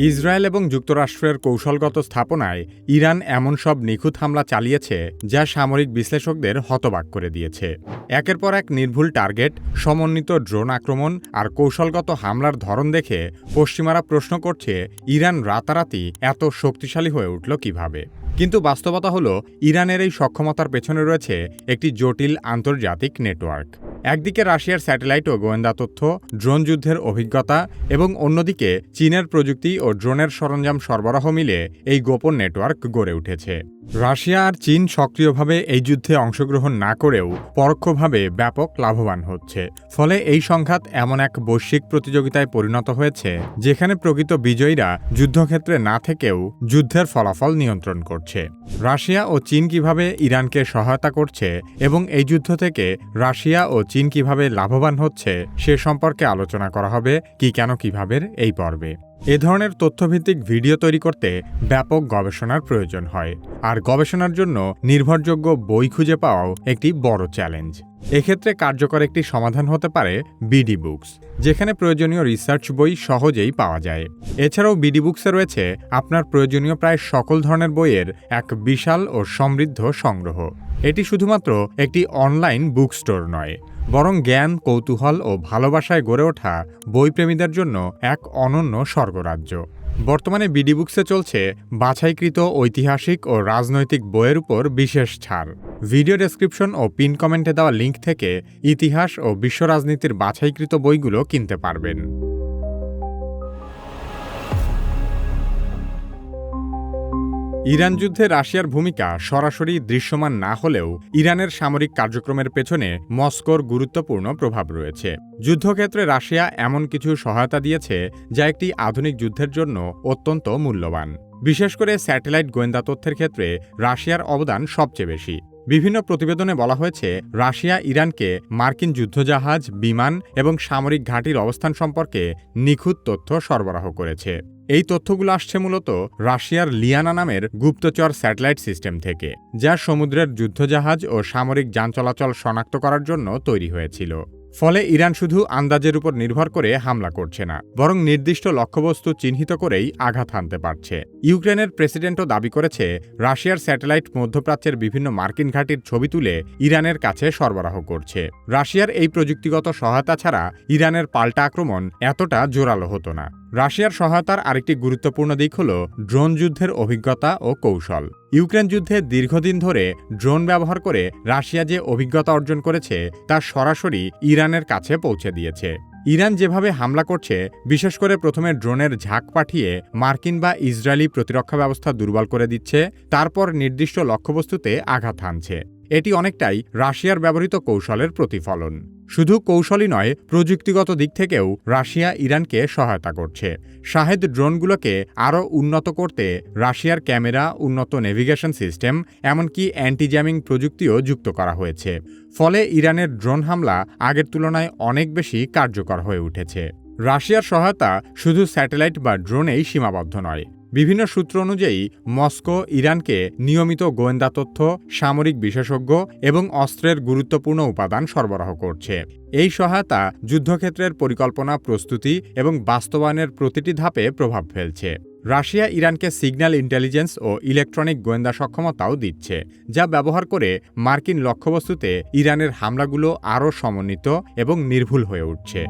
Israel এবং যুক্তরাষ্ট্রের কৌশলগত স্থাপনায় ইরান এমন সব নিখুঁত হামলা চালিয়েছে যা সামরিক বিশ্লেষকদের হতবাক করে দিয়েছে। একের পর এক নির্ভুল টার্গেট, সমন্বিত ড্রোন আক্রমণ আর কৌশলগত হামলার ধরন দেখে পশ্চিমারা প্রশ্ন করছে ইরান রাতারাতি এত শক্তিশালী হয়ে উঠল কিভাবে। কিন্তু বাস্তবতা হলো ইরানের এই সক্ষমতার পেছনে রয়েছে একটি জটিল আন্তর্জাতিক নেটওয়ার্ক। একদিকে রাশিয়ার স্যাটেলাইট ও গোয়েন্দা তথ্য, ড্রোন যুদ্ধের অভিজ্ঞতা এবং অন্যদিকে চীনের প্রযুক্তি ও ড্রোনের সরঞ্জাম সরবরাহ মিলে এই গোপন নেটওয়ার্ক গড়ে উঠেছে। রাশিয়া আর চীন সক্রিয়ভাবে এই যুদ্ধে অংশগ্রহণ না করেও পরোক্ষভাবে ব্যাপক লাভবান হচ্ছে। ফলে এই সংঘাত এমন এক বৈশ্বিক প্রতিযোগিতায় পরিণত হয়েছে যেখানে প্রকৃত বিজয়ীরা যুদ্ধক্ষেত্রে না থেকেও যুদ্ধের ফলাফল নিয়ন্ত্রণ করছে। রাশিয়া ও চীন কিভাবে ইরানকে সহায়তা করছে এবং এই যুদ্ধ থেকে রাশিয়া ও চীন কিভাবে লাভবান হচ্ছে সে সম্পর্কে আলোচনা করা হবে কি কেন কিভাবে এই পর্বে। এ ধরনের তথ্যভিত্তিক ভিডিও তৈরি করতে ব্যাপক গবেষণার প্রয়োজন হয়, আর গবেষণার জন্য নির্ভরযোগ্য বই খুঁজে পাওয়াও একটি বড় চ্যালেঞ্জ। এক্ষেত্রে কার্যকর একটি সমাধান হতে পারে বিডি বুকস, যেখানে প্রয়োজনীয় রিসার্চ বই সহজেই পাওয়া যায়। এছাড়াও বিডি বুকসে রয়েছে আপনার প্রয়োজনীয় প্রায় সকল ধরনের বইয়ের এক বিশাল ও সমৃদ্ধ সংগ্রহ। এটি শুধুমাত্র একটি অনলাইন বুক স্টোর নয়, বরং জ্ঞান, কৌতূহল ও ভালোবাসায় গড়ে ওঠা বইপ্রেমীদের জন্য এক অনন্য স্বর্গরাজ্য। বর্তমানে বিডি বুকসে চলছে বাছাইকৃত ঐতিহাসিক ও রাজনৈতিক বইয়ের উপর বিশেষ ছাড়। ভিডিও ডেসক্রিপশন ও পিন কমেন্টে দেওয়া লিঙ্ক থেকে ইতিহাস ও বিশ্ব রাজনীতির বাছাইকৃত বইগুলো কিনতে পারবেন। ইরান যুদ্ধে রাশিয়ার ভূমিকা সরাসরি দৃশ্যমান না হলেও ইরানের সামরিক কার্যক্রমের পেছনে মস্কোর গুরুত্বপূর্ণ প্রভাব রয়েছে। যুদ্ধক্ষেত্রে রাশিয়া এমন কিছু সহায়তা দিয়েছে যা একটি আধুনিক যুদ্ধের জন্য অত্যন্ত মূল্যবান। বিশেষ করে স্যাটেলাইট গোয়েন্দা তথ্যের ক্ষেত্রে রাশিয়ার অবদান সবচেয়ে বেশি। বিভিন্ন প্রতিবেদনে বলা হয়েছে রাশিয়া ইরানকে মার্কিন যুদ্ধজাহাজ, বিমান এবং সামরিক ঘাঁটির অবস্থান সম্পর্কে নিখুঁত তথ্য সরবরাহ করেছে। এই তথ্যগুলো আসছে মূলত রাশিয়ার লিয়ানা নামের গুপ্তচর স্যাটেলাইট সিস্টেম থেকে, যা সমুদ্রের যুদ্ধজাহাজ ও সামরিক যান চলাচল শনাক্ত করার জন্য তৈরি হয়েছিল। ফলে ইরান শুধু আন্দাজের উপর নির্ভর করে হামলা করছে না, বরং নির্দিষ্ট লক্ষ্যবস্তু চিহ্নিত করেই আঘাত হানতে পারছে। ইউক্রেনের প্রেসিডেন্টও দাবি করেছে রাশিয়ার স্যাটেলাইট মধ্যপ্রাচ্যের বিভিন্ন মার্কিন ঘাঁটির ছবি তুলে ইরানের কাছে সরবরাহ করছে। রাশিয়ার এই প্রযুক্তিগত সহায়তা ছাড়া ইরানের পাল্টা আক্রমণ এতটা জোরালো হতো না। রাশিয়ার সহায়তার আরেকটি গুরুত্বপূর্ণ দিক হল ড্রোন যুদ্ধের অভিজ্ঞতা ও কৌশল। ইউক্রেন যুদ্ধে দীর্ঘদিন ধরে ড্রোন ব্যবহার করে রাশিয়া যে অভিজ্ঞতা অর্জন করেছে তা সরাসরি ইরানের কাছে পৌঁছে দিয়েছে। ইরান যেভাবে হামলা করছে, বিশেষ করে প্রথমে ড্রোনের ঝাঁক পাঠিয়ে মার্কিন বা ইসরায়েলি প্রতিরক্ষা ব্যবস্থা দুর্বল করে দিচ্ছে, তারপর নির্দিষ্ট লক্ষ্যবস্তুতে আঘাত হানছে। এটি অনেকটাই রাশিয়ার ব্যবহৃত কৌশলের প্রতিফলন। শুধু কৌশলই নয়, প্রযুক্তিগত দিক থেকেও রাশিয়া ইরানকে সহায়তা করছে। শাহেদ ড্রোনগুলোকে আরও উন্নত করতে রাশিয়ার ক্যামেরা, উন্নত নেভিগেশন সিস্টেম, এমনকি অ্যান্টি জ্যামিং প্রযুক্তিও যুক্ত করা হয়েছে। ফলে ইরানের ড্রোন হামলা আগের তুলনায় অনেক বেশি কার্যকর হয়ে উঠেছে। রাশিয়ার সহায়তা শুধু স্যাটেলাইট বা ড্রোনেই সীমাবদ্ধ নয়। বিভিন্ন সূত্র অনুযায়ী মস্কো ইরানকে নিয়মিত গোয়েন্দা তথ্য, সামরিক বিশেষজ্ঞ এবং অস্ত্রের গুরুত্বপূর্ণ উপাদান সরবরাহ করছে। এই সহায়তা যুদ্ধক্ষেত্রের পরিকল্পনা, প্রস্তুতি এবং বাস্তবায়নের প্রতিটি ধাপে প্রভাব ফেলছে। রাশিয়া ইরানকে সিগন্যাল ইন্টেলিজেন্স ও ইলেকট্রনিক গোয়েন্দা সক্ষমতাও দিচ্ছে, যা ব্যবহার করে মার্কিন লক্ষ্যবস্তুতে ইরানের হামলাগুলো আরও সমন্বিত এবং নির্ভুল হয়ে উঠছে।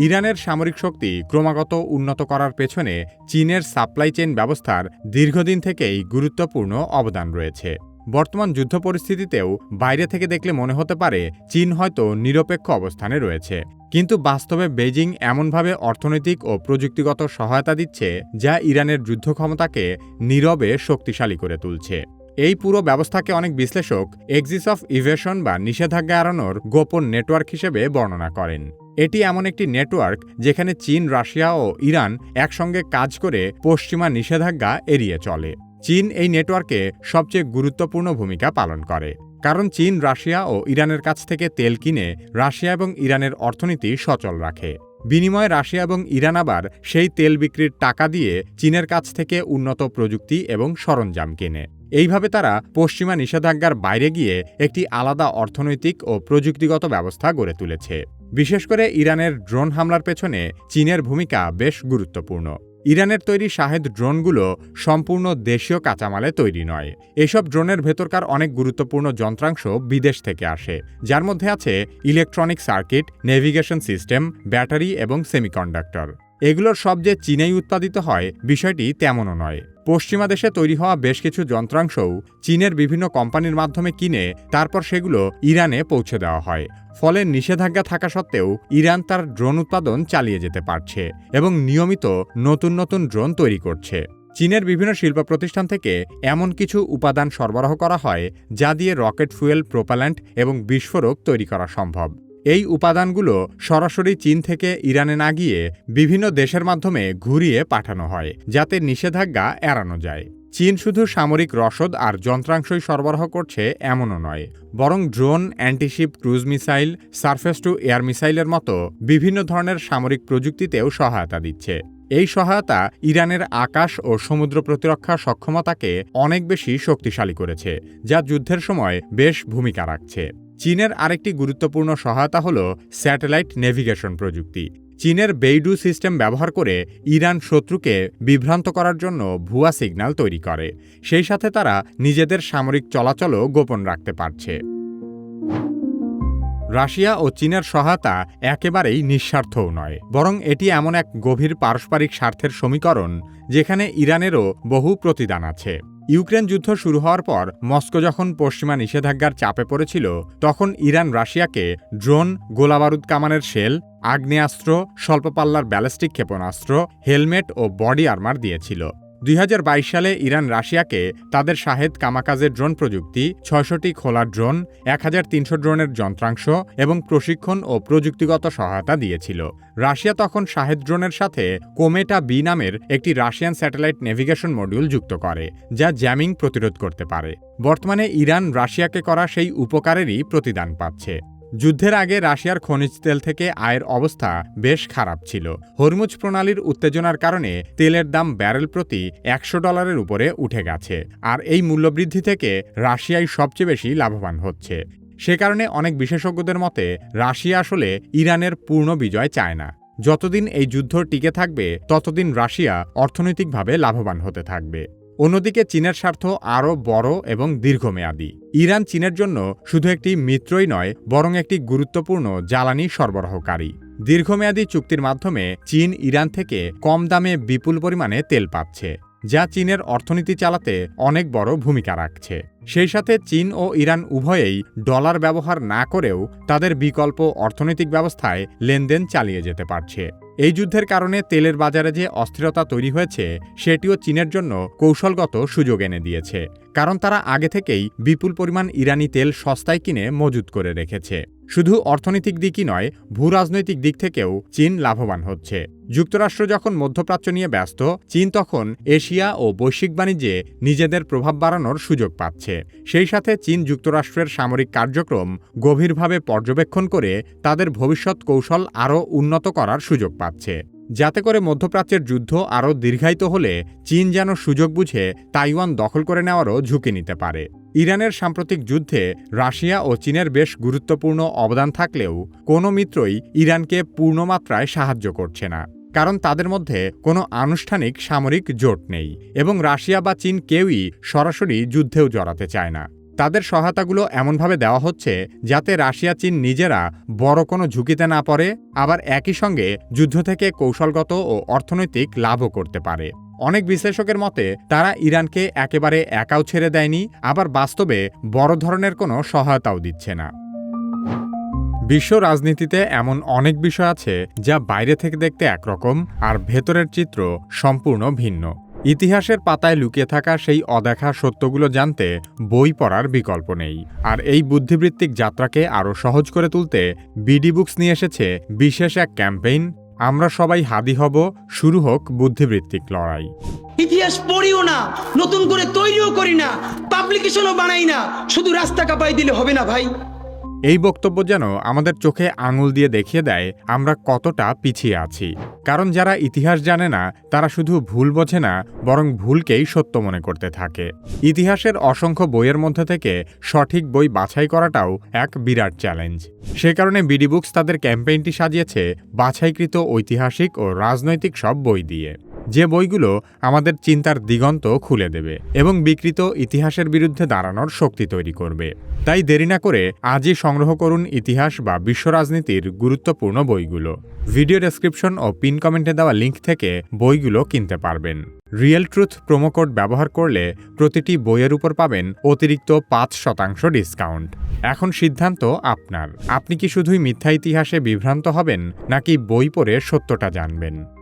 ইরানের সামরিক শক্তি ক্রমাগত উন্নত করার পেছনে চীনের সাপ্লাই চেইন ব্যবস্থার দীর্ঘদিন থেকেই গুরুত্বপূর্ণ অবদান রয়েছে। বর্তমান যুদ্ধ পরিস্থিতিতেও বাইরে থেকে দেখলে মনে হতে পারে চীন হয়তো নিরপেক্ষ অবস্থানে রয়েছে, কিন্তু বাস্তবে বেজিং এমনভাবে অর্থনৈতিক ও প্রযুক্তিগত সহায়তা দিচ্ছে যা ইরানের যুদ্ধ ক্ষমতাকে নীরবে শক্তিশালী করে তুলছে। এই পুরো ব্যবস্থাকে অনেক বিশ্লেষক এক্সিস অফ ইভেশন বা নিষেধাজ্ঞা এড়ানোর গোপন নেটওয়ার্ক হিসেবে বর্ণনা করেন। এটি এমন একটি নেটওয়ার্ক যেখানে চীন, রাশিয়া ও ইরান একসঙ্গে কাজ করে পশ্চিমা নিষেধাজ্ঞা এড়িয়ে চলে। চীন এই নেটওয়ার্কে সবচেয়ে গুরুত্বপূর্ণ ভূমিকা পালন করে, কারণ চীন রাশিয়া ও ইরানের কাছ থেকে তেল কিনে রাশিয়া এবং ইরানের অর্থনীতি সচল রাখে। বিনিময়ে রাশিয়া এবং ইরান আবার সেই তেল বিক্রির টাকা দিয়ে চীনের কাছ থেকে উন্নত প্রযুক্তি এবং সরঞ্জাম কেনে। এইভাবে তারা পশ্চিমা নিষেধাজ্ঞার বাইরে গিয়ে একটি আলাদা অর্থনৈতিক ও প্রযুক্তিগত ব্যবস্থা গড়ে তুলেছে। বিশেষ করে ইরানের ড্রোন হামলার পেছনে চীনের ভূমিকা বেশ গুরুত্বপূর্ণ। ইরানের তৈরি শাহেদ ড্রোনগুলো সম্পূর্ণ দেশীয় কাঁচামালে তৈরি নয়। এসব ড্রোনের ভেতরকার অনেক গুরুত্বপূর্ণ যন্ত্রাংশ বিদেশ থেকে আসে, যার মধ্যে আছে electronic circuit, navigation system, battery এবং সেমিকন্ডাক্টর। এগুলোর সব যে চীনেই উৎপাদিত হয় বিষয়টি তেমনও নয়। পশ্চিমা দেশে তৈরি হওয়া বেশ কিছু যন্ত্রাংশও চীনের বিভিন্ন কোম্পানির মাধ্যমে কিনে তারপর সেগুলো ইরানে পৌঁছে দেওয়া হয়। ফলে নিষেধাজ্ঞা থাকা সত্ত্বেও ইরান তার ড্রোন উৎপাদন চালিয়ে যেতে পারছে এবং নিয়মিত নতুন নতুন ড্রোন তৈরি করছে। চীনের বিভিন্ন শিল্প প্রতিষ্ঠান থেকে এমন কিছু উপাদান সরবরাহ করা হয় যা দিয়ে রকেট ফুয়েল, প্রোপাল্যান্ট এবং বিস্ফোরক তৈরি করা সম্ভব। এই উপাদানগুলো সরাসরি চীন থেকে ইরানে না গিয়ে বিভিন্ন দেশের মাধ্যমে ঘুরিয়ে পাঠানো হয়, যাতে নিষেধাজ্ঞা এড়ানো যায়। চীন শুধু সামরিক রসদ আর যন্ত্রাংশই সরবরাহ করছে এমনও নয়, বরং drone, antiship cruise missile, surface to air মিসাইলের মতো বিভিন্ন ধরনের সামরিক প্রযুক্তিতেও সহায়তা দিচ্ছে। এই সহায়তা ইরানের আকাশ ও সমুদ্র প্রতিরক্ষা সক্ষমতাকে অনেক বেশি শক্তিশালী করেছে, যা যুদ্ধের সময় বেশ ভূমিকা রাখছে। চীনের আরেকটি গুরুত্বপূর্ণ সহায়তা হল স্যাটেলাইট নেভিগেশন প্রযুক্তি। চীনের বেইডু সিস্টেম ব্যবহার করে ইরান শত্রুকে বিভ্রান্ত করার জন্য ভুয়া সিগন্যাল তৈরি করে। সেই সাথে তারা নিজেদের সামরিক চলাচলও গোপন রাখতে পারছে। রাশিয়া ও চীনের সহায়তা একেবারেই নিঃস্বার্থও নয়, বরং এটি এমন এক গভীর পারস্পরিক স্বার্থের সমীকরণ যেখানে ইরানেরও বহু প্রতিদান আছে। ইউক্রেন যুদ্ধ শুরু হওয়ার পর মস্কো যখন পশ্চিমা নিষেধাজ্ঞার চাপে পড়েছিল, তখন ইরান রাশিয়াকে ড্রোন, গোলাবারুদ কামানের শেল, আগ্নেয়াস্ত্র, স্বল্পপাল্লার ব্যালিস্টিক ক্ষেপণাস্ত্র, হেলমেট ও বডি আর্মার দিয়েছিল। 2022 সালে ইরান রাশিয়াকে তাদের শাহেদ কামাকাজের ড্রোন প্রযুক্তি, 600টি খোলা ড্রোন, 1300 ড্রোনের যন্ত্রাংশ এবং প্রশিক্ষণ ও প্রযুক্তিগত সহায়তা দিয়েছিল। রাশিয়া তখন শাহেদ ড্রোনের সাথে কোমেটা বি নামের একটি রাশিয়ান স্যাটেলাইট নেভিগেশন মডিউল যুক্ত করে, যা জ্যামিং প্রতিরোধ করতে পারে। বর্তমানে ইরান রাশিয়াকে করা সেই উপকারেরই প্রতিদান পাচ্ছে। যুদ্ধের আগে রাশিয়ার খনিজ তেল থেকে আয়ের অবস্থা বেশ খারাপ ছিল। হরমুজ প্রণালীর উত্তেজনার কারণে তেলের দাম ব্যারেল প্রতি $100 উপরে উঠে গেছে, আর এই মূল্যবৃদ্ধি থেকে রাশিয়াই সবচেয়ে বেশি লাভবান হচ্ছে। সে কারণে অনেক বিশেষজ্ঞদের মতে রাশিয়া আসলে ইরানের পূর্ণ বিজয় চায় না। যতদিন এই যুদ্ধ টিকে থাকবে ততদিন রাশিয়া অর্থনৈতিকভাবে লাভবান হতে থাকবে। অন্যদিকে চীনের স্বার্থ আরও বড় এবং দীর্ঘমেয়াদী। ইরান চীনের জন্য শুধু একটি মিত্রই নয়, বরং একটি গুরুত্বপূর্ণ জ্বালানি সরবরাহকারী। দীর্ঘমেয়াদী চুক্তির মাধ্যমে চীন ইরান থেকে কম দামে বিপুল পরিমাণে তেল পাচ্ছে, যা চীনের অর্থনীতি চালাতে অনেক বড় ভূমিকা রাখছে। সেই সাথে চীন ও ইরান উভয়েই ডলার ব্যবহার না করেও তাদের বিকল্প অর্থনৈতিক ব্যবস্থায় লেনদেন চালিয়ে যেতে পারছে। এই যুদ্ধের কারণে তেলের বাজারে যে অস্থিরতা তৈরি হয়েছে সেটিও চীনের জন্য কৌশলগত সুযোগ এনে দিয়েছে, কারণ তারা আগে থেকেই বিপুল পরিমাণ ইরানি তেল সস্তায় কিনে মজুত করে রেখেছে। শুধু অর্থনৈতিক দিকই নয়, ভূরাজনৈতিক দিক থেকেও চীন লাভবান হচ্ছে। যুক্তরাষ্ট্র যখন মধ্যপ্রাচ্য নিয়ে ব্যস্ত, চীন তখন এশিয়া ও বৈশ্বিক বাণিজ্যে নিজেদের প্রভাব বাড়ানোর সুযোগ পাচ্ছে। সেই সাথে চীন যুক্তরাষ্ট্রের সামরিক কার্যক্রম গভীরভাবে পর্যবেক্ষণ করে তাদের ভবিষ্যৎ কৌশল আরও উন্নত করার সুযোগ পাচ্ছে, যাতে করে মধ্যপ্রাচ্যের যুদ্ধ আরও দীর্ঘায়িত হলে চীন যেন সুযোগ বুঝে তাইওয়ান দখল করে নেওয়ারও ঝুঁকি নিতে পারে। ইরানের সাম্প্রতিক যুদ্ধে রাশিয়া ও চীনের বেশ গুরুত্বপূর্ণ অবদান থাকলেও কোনো মিত্রই ইরানকে পূর্ণমাত্রায় সাহায্য করছে না, কারণ তাদের মধ্যে কোনো আনুষ্ঠানিক সামরিক জোট নেই এবং রাশিয়া বা চীন কেউই সরাসরি যুদ্ধেও জড়াতে চায় না। তাদের সহায়তাগুলো এমনভাবে দেওয়া হচ্ছে যাতে রাশিয়া চীন নিজেরা বড় কোনো ঝুঁকিতে না পড়ে, আবার একই সঙ্গে যুদ্ধ থেকে কৌশলগত ও অর্থনৈতিক লাভও করতে পারে। অনেক বিশ্লেষকের মতে তারা ইরানকে একেবারে একাও ছেড়ে দেয়নি, আবার বাস্তবে বড় ধরনের কোনো সহায়তাও দিচ্ছে না। বিশ্ব রাজনীতিতে এমন অনেক বিষয় আছে যা বাইরে থেকে দেখতে একরকম আর ভেতরের চিত্র সম্পূর্ণ ভিন্ন। ইতিহাসের পাতায় লুকিয়ে থাকা সেই অদেখা সত্যগুলো জানতে বই পড়ার বিকল্প নেই। আর এই বুদ্ধিবৃত্তিক যাত্রাকে আরও সহজ করে তুলতে বিডি বুকস নিয়ে এসেছে বিশেষ এক ক্যাম্পেইন, আমরা সবাই হাদি হব, শুরু হোক বুদ্ধিবৃত্তিক লড়াই। ইতিহাস পড়িও না, নতুন করে তৈরিও করি না, পাবলিকেশনও বানাই না, শুধু রাস্তা কাঁপাই দিলে হবে না ভাই। এই বক্তব্য যেন আমাদের চোখে আঙুল দিয়ে দেখিয়ে দেয় আমরা কতটা পিছিয়ে আছি। কারণ যারা ইতিহাস জানে না তারা শুধু ভুল বোঝে না, বরং ভুলকেই সত্য মনে করতে থাকে। ইতিহাসের অসংখ্য বইয়ের মধ্যে থেকে সঠিক বই বাছাই করাটাও এক বিরাট চ্যালেঞ্জ। সে কারণে বিডি বুকস তাদের ক্যাম্পেইনটি সাজিয়েছে বাছাইকৃত ঐতিহাসিক ও রাজনৈতিক সব বই দিয়ে, যে বইগুলো আমাদের চিন্তার দিগন্ত খুলে দেবে এবং বিকৃত ইতিহাসের বিরুদ্ধে দাঁড়ানোর শক্তি তৈরি করবে। তাই দেরি না করে আজই সংগ্রহ করুন ইতিহাস বা বিশ্ব রাজনীতির গুরুত্বপূর্ণ বইগুলো। ভিডিও ডেসক্রিপশন ও পিন কমেন্টে দেওয়া লিঙ্ক থেকে বইগুলো কিনতে পারবেন। রিয়েল ট্রুথ প্রোমো কোড ব্যবহার করলে প্রতিটি বইয়ের উপর পাবেন অতিরিক্ত ৫% ডিসকাউন্ট। এখন সিদ্ধান্ত আপনার। আপনি কি শুধুই মিথ্যা ইতিহাসে বিভ্রান্ত হবেন নাকি বই পড়ে সত্যটা জানবেন?